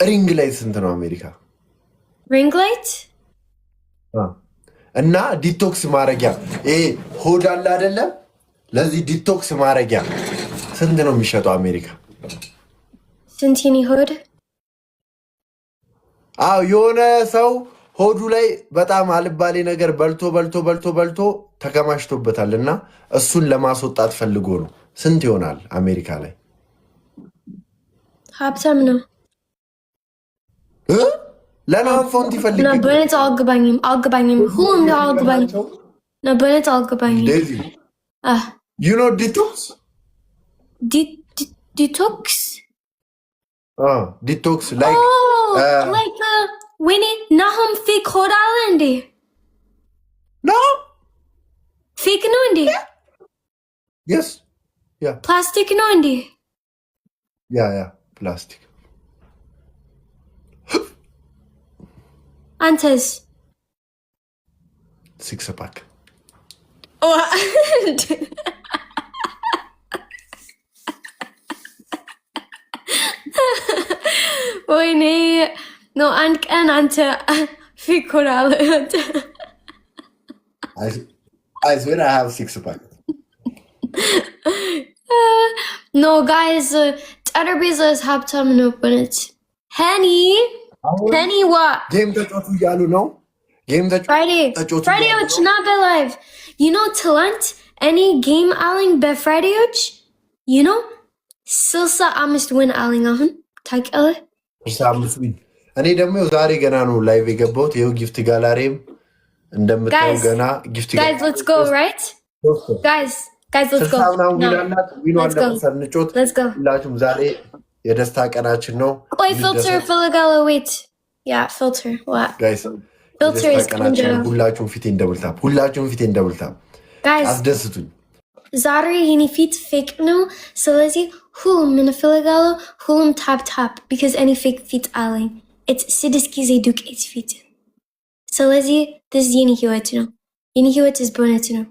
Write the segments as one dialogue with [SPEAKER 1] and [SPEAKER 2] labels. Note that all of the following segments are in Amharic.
[SPEAKER 1] ሪንግ ላይት ስንት ነው አሜሪካ?
[SPEAKER 2] ሪንግ ላይት
[SPEAKER 1] እና ዲቶክስ ማረጊያ ይሄ ሆድ አለ አይደለ? ለዚህ ዲቶክስ ማረጊያ ስንት ነው የሚሸጠው አሜሪካ?
[SPEAKER 2] ስንት ሆድ?
[SPEAKER 1] አዎ የሆነ ሰው ሆዱ ላይ በጣም አልባሌ ነገር በልቶ ተከማችቶበታል እና እሱን ለማስወጣት ፈልጎ ነው። ስንት ይሆናል አሜሪካ ላይ?
[SPEAKER 2] ሀብታም ነው።
[SPEAKER 1] ለናን ፎንቲ ፈልግ
[SPEAKER 2] ነበነት አልገባኝም ሁሉም ነው አልገባኝም ነበነት አልገባኝም
[SPEAKER 1] you know detox detox like
[SPEAKER 2] when nahum fake hold island
[SPEAKER 1] no
[SPEAKER 2] fake no indi
[SPEAKER 1] yes yeah
[SPEAKER 2] plastic no indi
[SPEAKER 1] yeah plastic
[SPEAKER 2] antes
[SPEAKER 1] 6 pack
[SPEAKER 2] ወይኔ ነው አንድ ቀን አንተ ፊኮራል
[SPEAKER 1] I swear I have 6 pack
[SPEAKER 2] no guys ጠረጴዛስ ሀብታም ነው በነት Henny what
[SPEAKER 1] game ተጫወቱ እያሉ ነው game ተጫወቱ
[SPEAKER 2] Friday not be live you know talent any game አለኝ በፍራይዴዎች you know ስልሳ አምስት win አለኝ አሁን ታውቂያለህ
[SPEAKER 1] ሳምንት እኔ ደግሞ ዛሬ ገና ነው ላይቭ የገባሁት ይሄው ጊፍት ጋላሪም እንደምታዩ ገና ጊፍት
[SPEAKER 2] guys let's go right guys let's go let's go
[SPEAKER 1] ሁላችሁም ዛሬ የደስታ ቀናችን ነው
[SPEAKER 2] ቆይ filter ፍለጋለ wait yeah filter what
[SPEAKER 1] guys
[SPEAKER 2] filter is
[SPEAKER 1] ሁላችሁም ፊቴን ደብል ታፕ
[SPEAKER 2] guys
[SPEAKER 1] አስደስቱኝ
[SPEAKER 2] ዛሬ የኔ ፊት ፌክ ነው ስለዚህ ሁሉም ምን ፍለጋለ ሁሉም ታፕ because any fake feet አለኝ it's ስድስት ጊዜ ዱቄት ፊት ስለዚህ this የኔ ህይወት ነው የኔ ህይወት is በእውነት ነው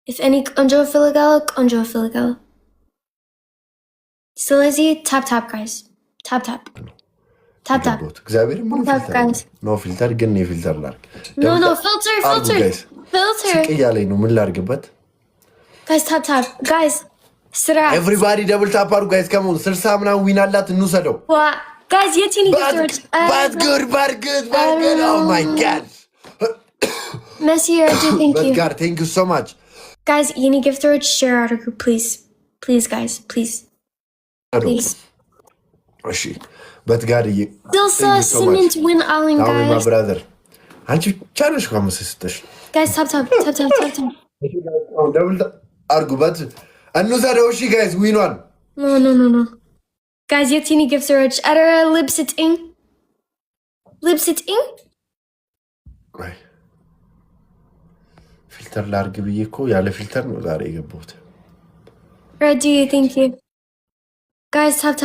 [SPEAKER 2] if any ቆንጆ ፍለጋለ ስለዚህ ታፕ guys ታፕ
[SPEAKER 1] እግዚአብሔር ምን ነው ፊልተር ግን የፊልተር ላርክ
[SPEAKER 2] no filter
[SPEAKER 1] ስቅያለኝ ነው ምን ላርግበት
[SPEAKER 2] guys ታፕ guys ስራ
[SPEAKER 1] everybody double tap አድርጉ guys come on 60 ምናምን ዊን አላት እንውሰደው
[SPEAKER 2] guys የቲኒ ጊፍቶች
[SPEAKER 1] but good oh my god
[SPEAKER 2] Messi thank you
[SPEAKER 1] God thank you so much
[SPEAKER 2] guys የኔ ጊፍቶች share አድርጉ please guys please
[SPEAKER 1] እሺ but God
[SPEAKER 2] ስልሳ ስምንት win አለኝ guys
[SPEAKER 1] my brother አንቺ ቻለሽ ከመሰስተሽ
[SPEAKER 2] guys ታፕ
[SPEAKER 1] double አርጉበት እንውሰደው እሺ guys win one
[SPEAKER 2] no guys የቲኒ ጊፍቶች አረ ልብስጥኝ
[SPEAKER 1] ቆይ ፊልተር ላርግ ብዬ እኮ ያለ ፊልተር ነው ዛሬ የገባሁት
[SPEAKER 2] ready thank you guys tap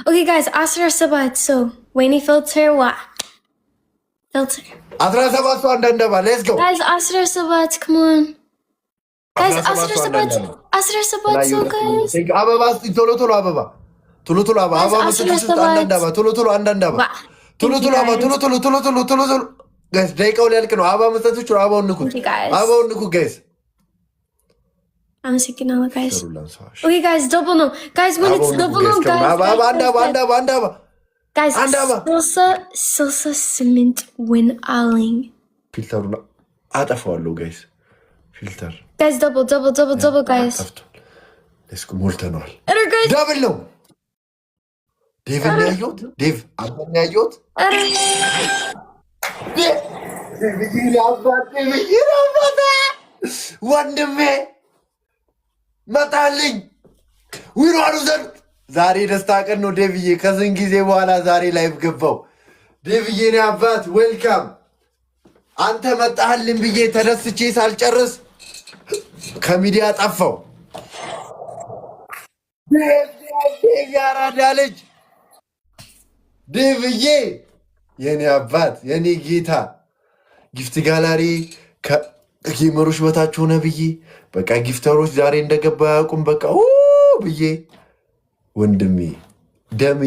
[SPEAKER 2] okay guys 17 so when filter what filter
[SPEAKER 1] 17 ሰው አንዳንደባ let's go
[SPEAKER 2] guys 17 come on guys 17 so guys
[SPEAKER 1] አበባ ቶሎ አበባ አንዳንደባ ቶሎ guys ደቂቃው ሊያልቅ ነው አበባ መስጠቶች አበባውን ንኩት guys
[SPEAKER 2] I'm sick now guys okay guys double no guys when it's double no guys
[SPEAKER 1] አንዳባ
[SPEAKER 2] guys Sosa cement win alling
[SPEAKER 1] ፊልተሩን አጠፋዋለሁ guys ፊልተር
[SPEAKER 2] guys double guys
[SPEAKER 1] let's go ሞልተናል double ነው ዴቭ ያየሁት ወንድሜ መጣልኝ ዊሯሩ ዘንድ ዛሬ ደስታ ቀን ነው ዴቭዬ ከስንት ጊዜ በኋላ ዛሬ ላይቭ ገባው ዴቭዬ እኔ አባት ዌልካም አንተ መጣህልኝ ብዬ ተደስቼ ሳልጨርስ ከሚዲያ ጠፋው ዴቭ ያራዳ ልጅ ዴቭዬ የኔ አባት የኔ ጌታ ጊፍት ጋላሪ ከጌመሮች በታች ሆነ ብዬ በቃ ጊፍተሮች ዛሬ እንደገባ ያውቁም በቃ ብዬ ወንድሜ ደሜ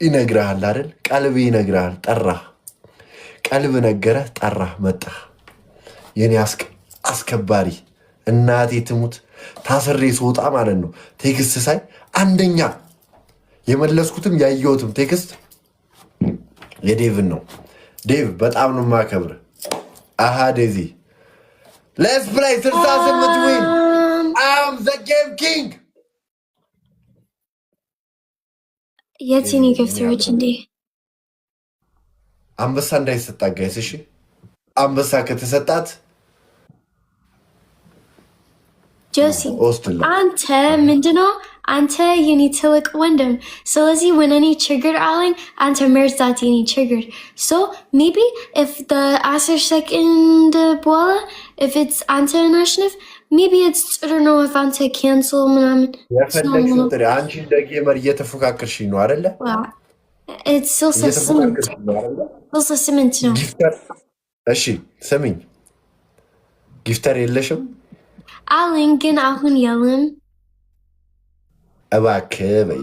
[SPEAKER 1] ይነግርሃል አይደል? ቀልብ ይነግርሃል። ጠራህ፣ ቀልብ ነገረህ፣ ጠራህ፣ መጣህ። የኔ አስከባሪ እናቴ ትሙት ታስሬ ስወጣ ማለት ነው ቴክስት ሳይ አንደኛ የመለስኩትም ያየሁትም ቴክስት የዴቭን ነው። ዴቭ በጣም ነው የማከብር። አሃ ዴዚ ሌትስ ፕሌይ 68 ዊን አም ዘ ጌም ኪንግ።
[SPEAKER 2] የትኔ ገፍተሮች እንዴ
[SPEAKER 1] አንበሳ እንዳይሰጣት ጋይስ። እሺ አንበሳ ከተሰጣት
[SPEAKER 2] ጆሲ አንተ ምንድነው? አንተ የኔ ትልቅ ወንድም። ስለዚህ when any ችግር አለኝ አንተ መርዳት የኔ ችግር። So maybe if the 10 second በኋላ if it's አንተ ናሽነፍ maybe it's ጥሩ ነው if አንተ cancel ምናምን
[SPEAKER 1] የፈለግሽው ጥሪ። አንቺ እንደ ጌመር እየተፎካከርሽ ነው አይደለ?
[SPEAKER 2] it's still ስምንት ነው።
[SPEAKER 1] ጊፍተር እሺ ስሚኝ፣ ጊፍተር የለሽም
[SPEAKER 2] አለኝ ግን አሁን የለም።
[SPEAKER 1] እባክህ በይ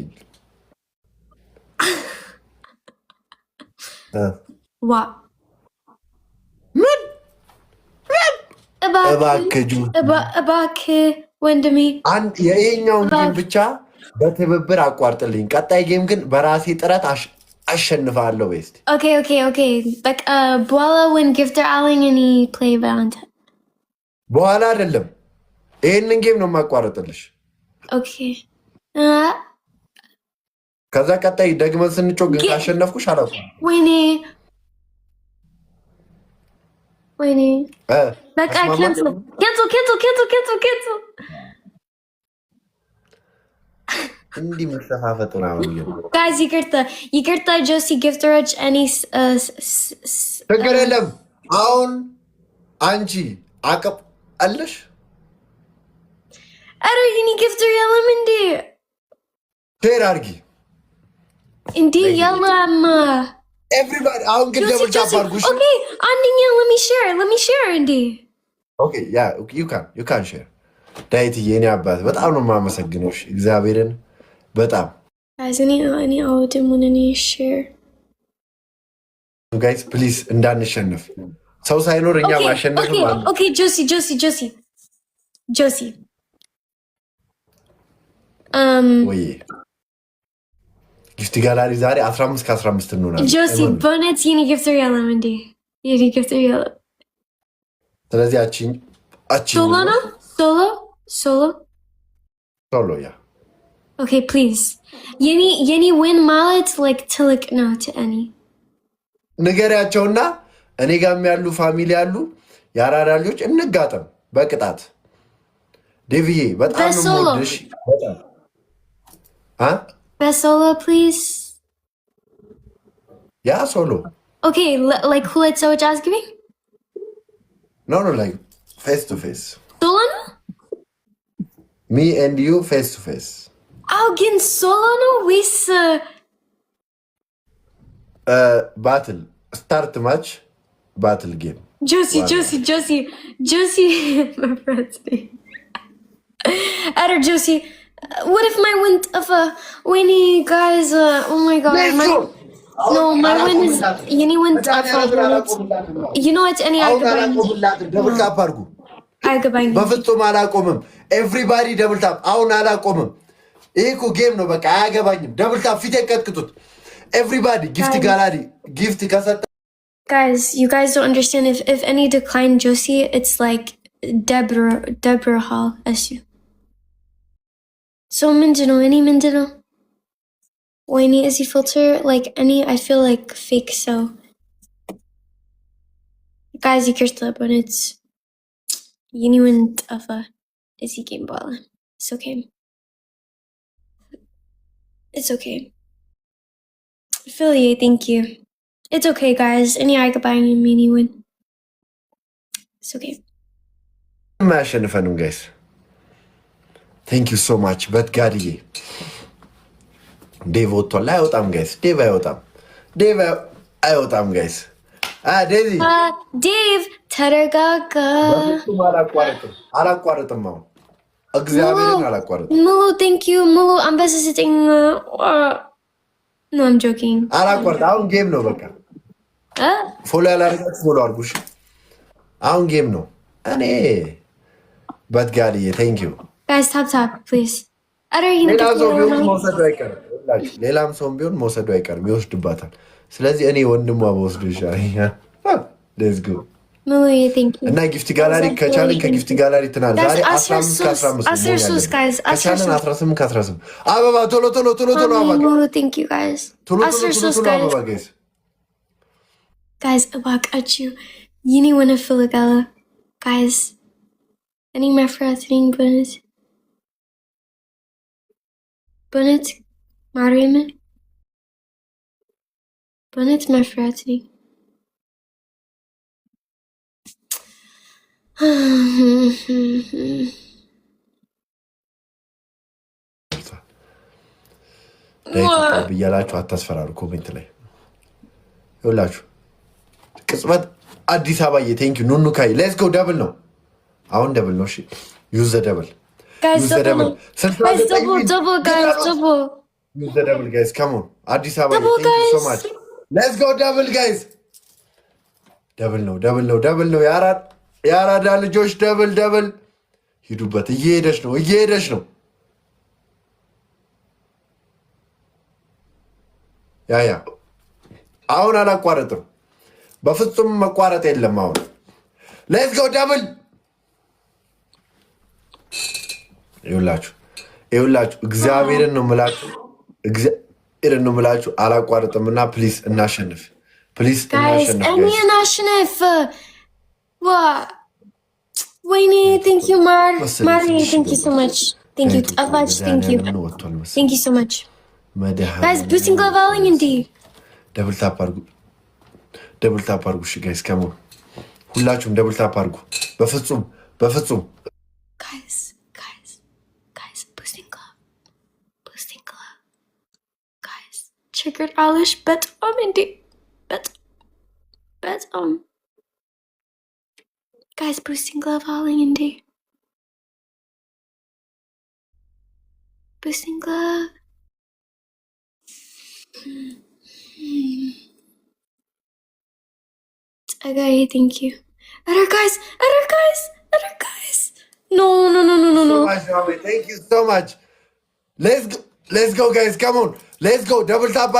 [SPEAKER 1] ምን
[SPEAKER 2] እባክህ ወንድሜ
[SPEAKER 1] ይሄኛውን ጌም ብቻ በትብብር አቋርጥልኝ። ቀጣይ ጌም ግን በራሴ ጥረት አሸንፋለሁ። ቤስት
[SPEAKER 2] ኦኬ በቃ በኋላ ወን ጊፍተር አለኝ እኔ ፕሌይ በአንተ
[SPEAKER 1] በኋላ አይደለም ይሄንን ጌም ነው የማቋረጥልሽ።
[SPEAKER 2] ኦኬ
[SPEAKER 1] ከዛ ቀጣይ ደግመን ስንጮህ ግን ካሸነፍኩሽ አላውቅ።
[SPEAKER 2] ወይኔ በቃ ካንስል
[SPEAKER 1] እንዲህ መሸፋፈጥ ምናምን
[SPEAKER 2] ጋይዝ ይቅርታ ጆሲ ጊፍተሮች እኔ
[SPEAKER 1] ችግር የለም። አሁን አንቺ አቅም አለሽ።
[SPEAKER 2] አረ የኔ ጊፍተር የለም እንዴ?
[SPEAKER 1] ሼር አድርጊ
[SPEAKER 2] እንዴ? የለም
[SPEAKER 1] ኤቭሪባዲ። አሁን ግን ደብል ታፕ አድርጉ።
[SPEAKER 2] ኦኬ አንደኛ let me share እንዴ?
[SPEAKER 1] ኦኬ ያ you can share። ዳዊት የኔ አባት በጣም ነው የማመሰግነው። እግዚአብሔርን በጣም
[SPEAKER 2] እኔ አውድሙን ሼር
[SPEAKER 1] ጋይስ ፕሊዝ እንዳንሸነፍ ሰው ሳይኖር እኛ ማሸነፍ ማለት።
[SPEAKER 2] ኦኬ ጆሲ
[SPEAKER 1] ወይ ጊፍት ጋላሪ ዛሬ 15 ከ15 እንሆናለን።
[SPEAKER 2] ጆሲ በእውነት የኔ ጊፍተር የለም እንዴ? የኔ ጊፍተር የለም።
[SPEAKER 1] ስለዚህ
[SPEAKER 2] ሶሎ ነው ሶሎ
[SPEAKER 1] ያ
[SPEAKER 2] ኦኬ ፕሊዝ የኔ ዊን ማለት ላይክ ትልቅ ነው እኔ
[SPEAKER 1] ንገሪያቸውና እኔ ጋርም ያሉ ፋሚሊ ያሉ የአራዳ ልጆች እንጋጠም በቅጣት። ዴቪዬ በጣም ነው የምወድሽ።
[SPEAKER 2] በሶሎ ፕሊዝ
[SPEAKER 1] ያ ሶሎ
[SPEAKER 2] ኦኬ ላይክ ሁለት ሰዎች አስግቢኝ።
[SPEAKER 1] ኖ ላይክ ፌስ ቱ ፌስ
[SPEAKER 2] ሶሎ ነው
[SPEAKER 1] ሚ ኤንድ ዩ ፌስ ቱ ፌስ።
[SPEAKER 2] አው ግን ሶሎ ነው ወይስ
[SPEAKER 1] ባትል ስታርት ማች ባትል ጌም?
[SPEAKER 2] ጆሲ my birthday. Josie, what if my win when guys oh my god my win is any win you know what any
[SPEAKER 1] ደብል ታፕ አድርጉ። በፍጹም አላቆምም። ኤቭሪባዲ ደብል ታፕ አሁን አላቆምም። ይሄ እኮ ጌም ነው በቃ አያገባኝም። ደብል ታፕ ፊት ቀጥቅጡት። ኤቭሪባዲ ጊፍት ጋላሪ ጊፍት ከሰጠ
[SPEAKER 2] guys you guys don't understand if any decline Josie it's like Deborah Hall SU. So any mindino when is he filter like any I feel like fake so guys you cursed up when it's genuine of a is he game ball. It's okay affiliate thank you. It's okay guys any I could buy me mini win. It's okay.
[SPEAKER 1] ማሸንፈንም ጋይስ ቴንክ ዩ ሶ ማች በት ጋድዬ ዴቭ ወጥቷል። አይወጣም ጋይስ ዴቭ አይወጣም ጋይስ። ዴዚ
[SPEAKER 2] ዴቭ ተረጋጋ።
[SPEAKER 1] አላቋርጥም አሁን እግዚአብሔርን አላቋርጥም።
[SPEAKER 2] ሙሉ ቴንክ ዩ ሙሉ አንበሳ ስጠኝ No, I'm joking.
[SPEAKER 1] አላቋርጥ። አሁን ጌም ነው በቃ። ፎሎ ያላደረጋችሁ ፎሎ አድርጉሽ። አሁን ጌም ነው። እኔ በትጋልዬ ቴንክ ዩ
[SPEAKER 2] Guys, tap, please.
[SPEAKER 1] ሌላም ሰው ቢሆን መውሰዱ አይቀርም። ሌላም ሰው ቢሆን መውሰዱ አይቀርም፣ ይወስድባታል። ስለዚህ እኔ ወንድሟ በወስዱ ይሻለኛል። ሌትስ ጎ እና ጊፍት ጋላሪ ከቻልን ከጊፍት ጋላሪ ትናል ዛሬ 15 ከ15 ከቻልን 18 ከ18 አበባ ቶሎ ቶሎ ቶሎ ቶሎ አበባ አበባ
[SPEAKER 2] ጋይስ እባካችሁ ይኔ ወነ ፍለጋለ ጋይስ እኔ መፍራት ነኝ በነት ማርያምን በነት መፍራት ነኝ።
[SPEAKER 1] ብያላችሁ አታስፈራሩ። ኮሜንት ላይ ይኸውላችሁ ቅጽበት አዲስ አበባ የቴንክ ዩ ኑኑ ካይ ሌትስ ጎ ደብል ነው። አሁን ደብል ነው። እሺ ዩዝ ዘ ደብል
[SPEAKER 2] ጋይስ ደብል
[SPEAKER 1] ዩዝ ዘ ደብል ጋይስ ካም ኦን አዲስ አበባ ቴንክ ዩ ሶ ማች ሌትስ ጎ ደብል ጋይስ ደብል ነው ደብል ነው ደብል ነው የአራዳ ልጆች ደብል ደብል ሂዱበት። እየሄደች ነው እየሄደች ነው። ያ አሁን አላቋረጥም። በፍጹም መቋረጥ የለም። አሁን ሌትስ ጎ ደብል ይኸውላችሁ እግዚአብሔርን ነው የምላችሁ አላቋረጥም። እና ፕሊዝ እናሸንፍ፣ ፕሊዝ
[SPEAKER 2] እናሸንፍ። ወይኔ ቴንክ ዩ ማሪ ቴንክ ዩ ሶ ማች ቴንክ ዩ ጠፋች ቴንክ ዩ ሶ ማች ጋይስ ቡስቲንግ ግሎቭ አለኝ እንዴ
[SPEAKER 1] ደብል ታፕ አድርጉ እሺ ጋይስ ከሞ ሁላችሁም ደብል ታፕ አድርጉ። በፍጹም
[SPEAKER 2] ጋይስ ቡስቲንግ ግሎቭ ጋይስ ችግር አለሽ በጣም እንዴ በጣም guys boosting glove hauling in day. Boosting glove. Okay, thank you. Other guys. No.
[SPEAKER 1] So much, Rami. Thank you so much. Let's go guys. Come on. Let's go. Double tap.